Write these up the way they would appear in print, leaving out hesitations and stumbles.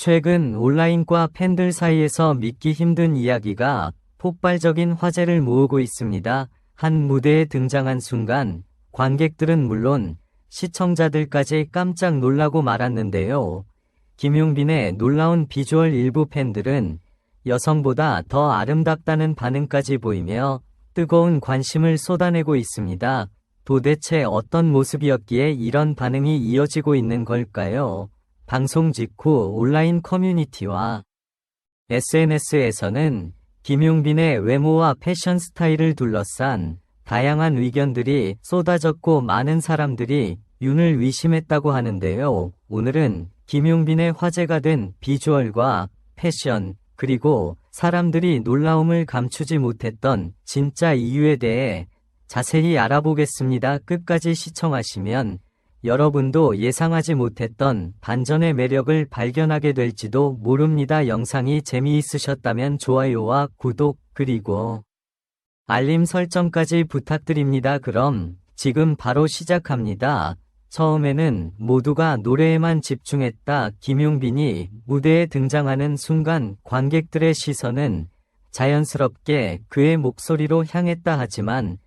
최근 온라인과 팬들 사이에서 믿기 힘든 이야기가 폭발적인 화제를 모으고 있습니다. 한 무대에 등장한 순간 관객들은 물론 시청자들까지 깜짝 놀라고 말았는데요. 김용빈의 놀라운 비주얼 일부 팬들은 여성보다 더 아름답다는 반응까지 보이며 뜨거운 관심을 쏟아내고 있습니다. 도대체 어떤 모습이었기에 이런 반응이 이어지고 있는 걸까요? 방송 직후 온라인 커뮤니티와 SNS에서는 김용빈의 외모와 패션 스타일을 둘러싼 다양한 의견들이 쏟아졌고 많은 사람들이 윤을 의심했다고 하는데요. 오늘은 김용빈의 화제가 된 비주얼과 패션, 그리고 사람들이 놀라움을 감추지 못했던 진짜 이유에 대해 자세히 알아보겠습니다. 끝까지 시청하시면 여러분도 예상하지 못했던 반전의 매력을 발견하게 될지도 모릅니다. 영상이 재미있으셨다면 좋아요와 구독, 그리고 알림 설정까지 부탁드립니다. 그럼 지금 바로 시작합니다. 처음에는 모두가 노래에만 집중했다. 김용빈이 무대에 등장하는 순간 관객들의 시선은 자연스럽게 그의 목소리로 향했다. 하지만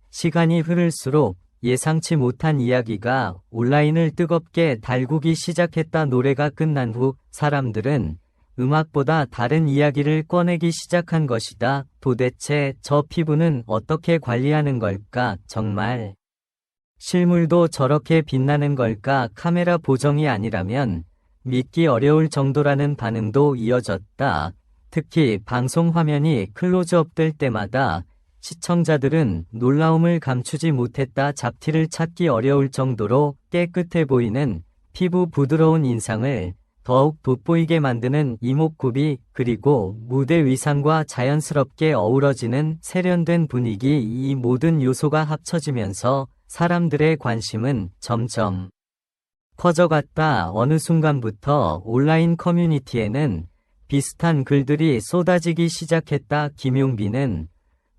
시간이 흐를수록 예상치 못한 이야기가 온라인을 뜨겁게 달구기 시작했다. 노래가 끝난 후 사람들은 음악보다 다른 이야기를 꺼내기 시작한 것이다. 도대체 저 피부는 어떻게 관리하는 걸까? 정말 실물도 저렇게 빛나는 걸까? 카메라 보정이 아니라면 믿기 어려울 정도라는 반응도 이어졌다. 특히 방송 화면이 클로즈업 될 때마다 시청자들은 놀라움을 감추지 못했다. 잡티를 찾기 어려울 정도로 깨끗해 보이는 피부, 부드러운 인상을 더욱 돋보이게 만드는 이목구비, 그리고 무대 의상과 자연스럽게 어우러지는 세련된 분위기, 이 모든 요소가 합쳐지면서 사람들의 관심은 점점 커져갔다. 어느 순간부터 온라인 커뮤니티에는 비슷한 글들이 쏟아지기 시작했다. 김용빈은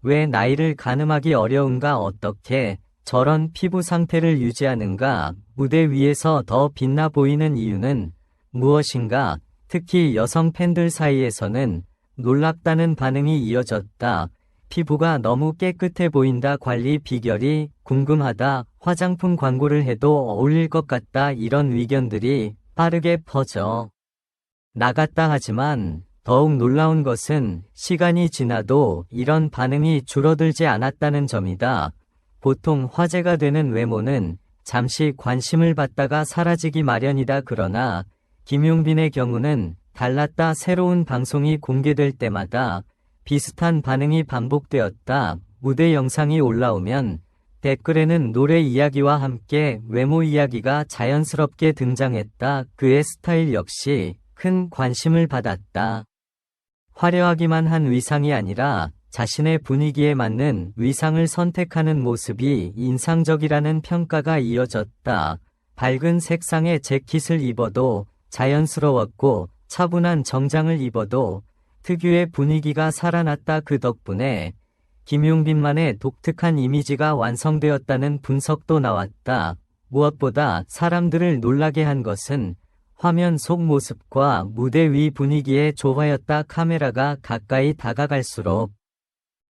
왜 나이를 가늠하기 어려운가? 어떻게 저런 피부 상태를 유지하는가? 무대 위에서 더 빛나 보이는 이유는 무엇인가? 특히 여성 팬들 사이에서는 놀랍다는 반응이 이어졌다. 피부가 너무 깨끗해 보인다. 관리 비결이 궁금하다. 화장품 광고를 해도 어울릴 것 같다. 이런 의견들이 빠르게 퍼져 나갔다. 하지만 더욱 놀라운 것은 시간이 지나도 이런 반응이 줄어들지 않았다는 점이다. 보통 화제가 되는 외모는 잠시 관심을 받다가 사라지기 마련이다. 그러나 김용빈의 경우는 달랐다. 새로운 방송이 공개될 때마다 비슷한 반응이 반복되었다. 무대 영상이 올라오면 댓글에는 노래 이야기와 함께 외모 이야기가 자연스럽게 등장했다. 그의 스타일 역시 큰 관심을 받았다. 화려하기만 한 의상이 아니라 자신의 분위기에 맞는 의상을 선택하는 모습이 인상적이라는 평가가 이어졌다. 밝은 색상의 재킷을 입어도 자연스러웠고 차분한 정장을 입어도 특유의 분위기가 살아났다. 그 덕분에 김용빈만의 독특한 이미지가 완성되었다는 분석도 나왔다. 무엇보다 사람들을 놀라게 한 것은 화면 속 모습과 무대 위 분위기의 조화였다. 카메라가 가까이 다가갈수록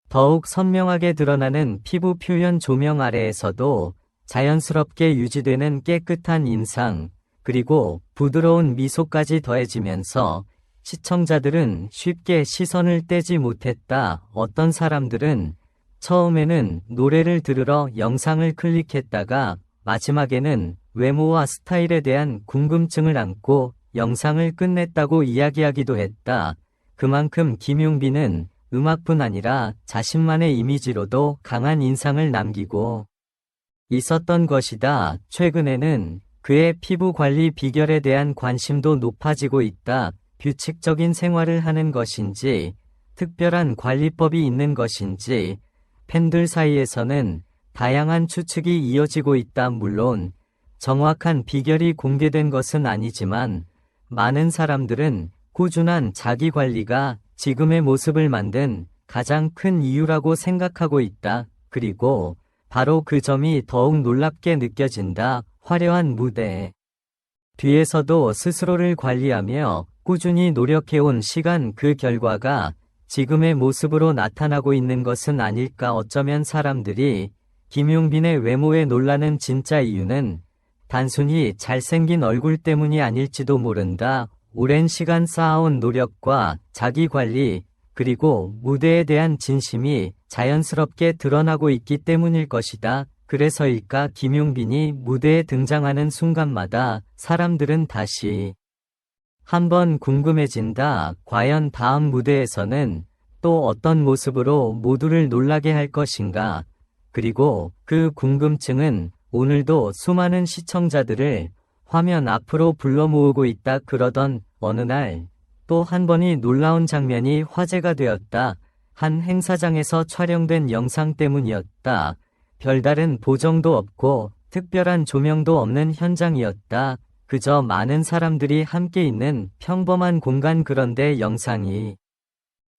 더욱 선명하게 드러나는 피부 표현, 조명 아래에서도 자연스럽게 유지되는 깨끗한 인상, 그리고 부드러운 미소까지 더해지면서 시청자들은 쉽게 시선을 떼지 못했다. 어떤 사람들은 처음에는 노래를 들으러 영상을 클릭했다가 마지막에는 외모와 스타일에 대한 궁금증을 안고 영상을 끝냈다고 이야기하기도 했다. 그만큼 김용빈은 음악뿐 아니라 자신만의 이미지로도 강한 인상을 남기고 있었던 것이다. 최근에는 그의 피부 관리 비결에 대한 관심도 높아지고 있다. 규칙적인 생활을 하는 것인지, 특별한 관리법이 있는 것인지, 팬들 사이에서는 다양한 추측이 이어지고 있다. 물론 정확한 비결이 공개된 것은 아니지만 많은 사람들은 꾸준한 자기 관리가 지금의 모습을 만든 가장 큰 이유라고 생각하고 있다. 그리고 바로 그 점이 더욱 놀랍게 느껴진다. 화려한 무대 뒤에서도 스스로를 관리하며 꾸준히 노력해온 시간 그 결과가 지금의 모습으로 나타나고 있는 것은 아닐까. 어쩌면 사람들이 김용빈의 외모에 놀라는 진짜 이유는 단순히 잘생긴 얼굴 때문이 아닐지도 모른다. 오랜 시간 쌓아온 노력과 자기 관리, 그리고 무대에 대한 진심이 자연스럽게 드러나고 있기 때문일 것이다. 그래서일까 김용빈이 무대에 등장하는 순간마다 사람들은 다시 한번 궁금해진다. 과연 다음 무대에서는 또 어떤 모습으로 모두를 놀라게 할 것인가? 그리고 그 궁금증은 오늘도 수많은 시청자들을 화면 앞으로 불러 모으고 있다. 그러던 어느 날 또 한 번이 놀라운 장면이 화제가 되었다. 한 행사장에서 촬영된 영상 때문이었다. 별다른 보정도 없고 특별한 조명도 없는 현장이었다. 그저 많은 사람들이 함께 있는 평범한 공간. 그런데 영상이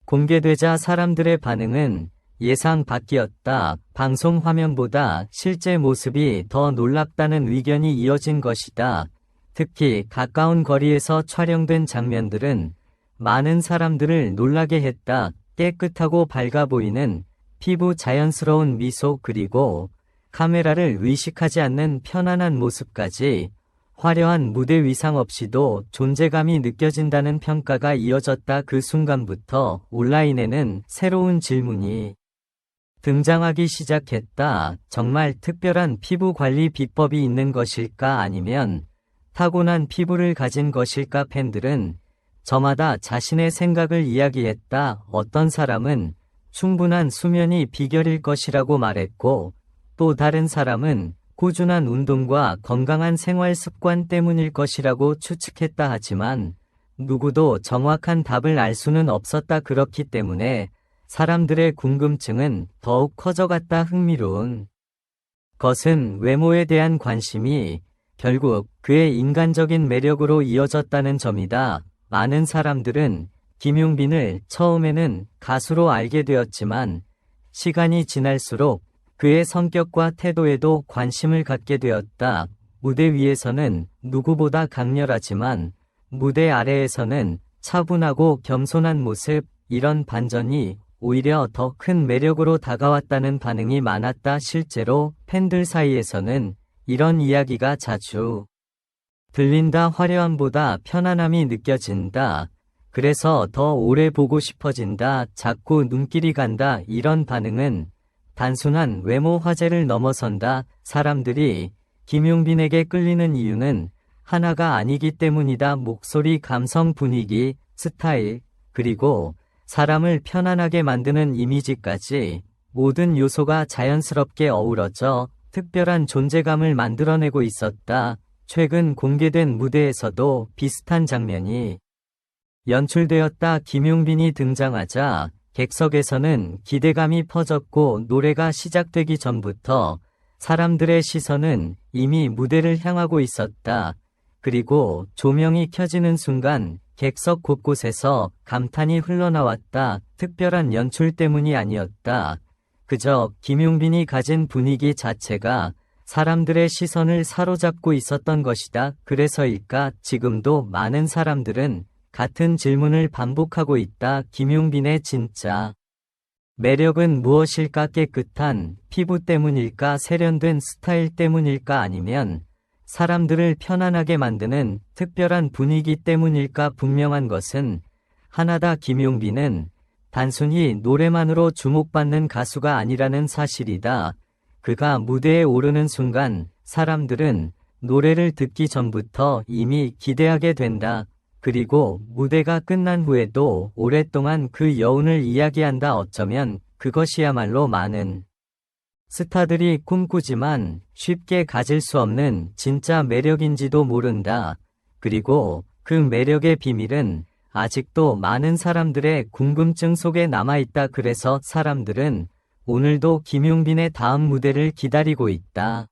공개되자 사람들의 반응은 예상 밖이었다. 방송 화면보다 실제 모습이 더 놀랍다는 의견이 이어진 것이다. 특히 가까운 거리에서 촬영된 장면들은 많은 사람들을 놀라게 했다. 깨끗하고 밝아 보이는 피부, 자연스러운 미소, 그리고 카메라를 의식하지 않는 편안한 모습까지 화려한 무대 위상 없이도 존재감이 느껴진다는 평가가 이어졌다. 그 순간부터 온라인에는 새로운 질문이 등장하기 시작했다. 정말 특별한 피부 관리 비법이 있는 것일까? 아니면 타고난 피부를 가진 것일까? 팬들은 저마다 자신의 생각을 이야기했다. 어떤 사람은 충분한 수면이 비결일 것이라고 말했고, 또 다른 사람은 꾸준한 운동과 건강한 생활 습관 때문일 것이라고 추측했다. 하지만 누구도 정확한 답을 알 수는 없었다. 그렇기 때문에 사람들의 궁금증은 더욱 커져갔다. 흥미로운 것은 외모에 대한 관심이 결국 그의 인간적인 매력으로 이어졌다는 점이다. 많은 사람들은 김용빈을 처음에는 가수로 알게 되었지만 시간이 지날수록 그의 성격과 태도에도 관심을 갖게 되었다. 무대 위에서는 누구보다 강렬하지만 무대 아래에서는 차분하고 겸손한 모습, 이런 반전이 오히려 더 큰 매력으로 다가왔다는 반응이 많았다. 실제로 팬들 사이에서는 이런 이야기가 자주 들린다. 화려함보다 편안함이 느껴진다. 그래서 더 오래 보고 싶어진다. 자꾸 눈길이 간다. 이런 반응은 단순한 외모 화제를 넘어선다. 사람들이 김용빈에게 끌리는 이유는 하나가 아니기 때문이다. 목소리, 감성, 분위기, 스타일, 그리고 사람을 편안하게 만드는 이미지까지 모든 요소가 자연스럽게 어우러져 특별한 존재감을 만들어내고 있었다. 최근 공개된 무대에서도 비슷한 장면이 연출되었다. 김용빈이 등장하자 객석에서는 기대감이 퍼졌고 노래가 시작되기 전부터 사람들의 시선은 이미 무대를 향하고 있었다. 그리고 조명이 켜지는 순간 객석 곳곳에서 감탄이 흘러나왔다. 특별한 연출 때문이 아니었다. 그저 김용빈이 가진 분위기 자체가 사람들의 시선을 사로잡고 있었던 것이다. 그래서일까 지금도 많은 사람들은 같은 질문을 반복하고 있다. 김용빈의 진짜 매력은 무엇일까? 깨끗한 피부 때문일까? 세련된 스타일 때문일까? 아니면 사람들을 편안하게 만드는 특별한 분위기 때문일까? 분명한 것은 하나다. 김용빈은 단순히 노래만으로 주목받는 가수가 아니라는 사실이다. 그가 무대에 오르는 순간 사람들은 노래를 듣기 전부터 이미 기대하게 된다. 그리고 무대가 끝난 후에도 오랫동안 그 여운을 이야기한다. 어쩌면 그것이야말로 많은 스타들이 꿈꾸지만 쉽게 가질 수 없는 진짜 매력인지도 모른다. 그리고 그 매력의 비밀은 아직도 많은 사람들의 궁금증 속에 남아있다. 그래서 사람들은 오늘도 김용빈의 다음 무대를 기다리고 있다.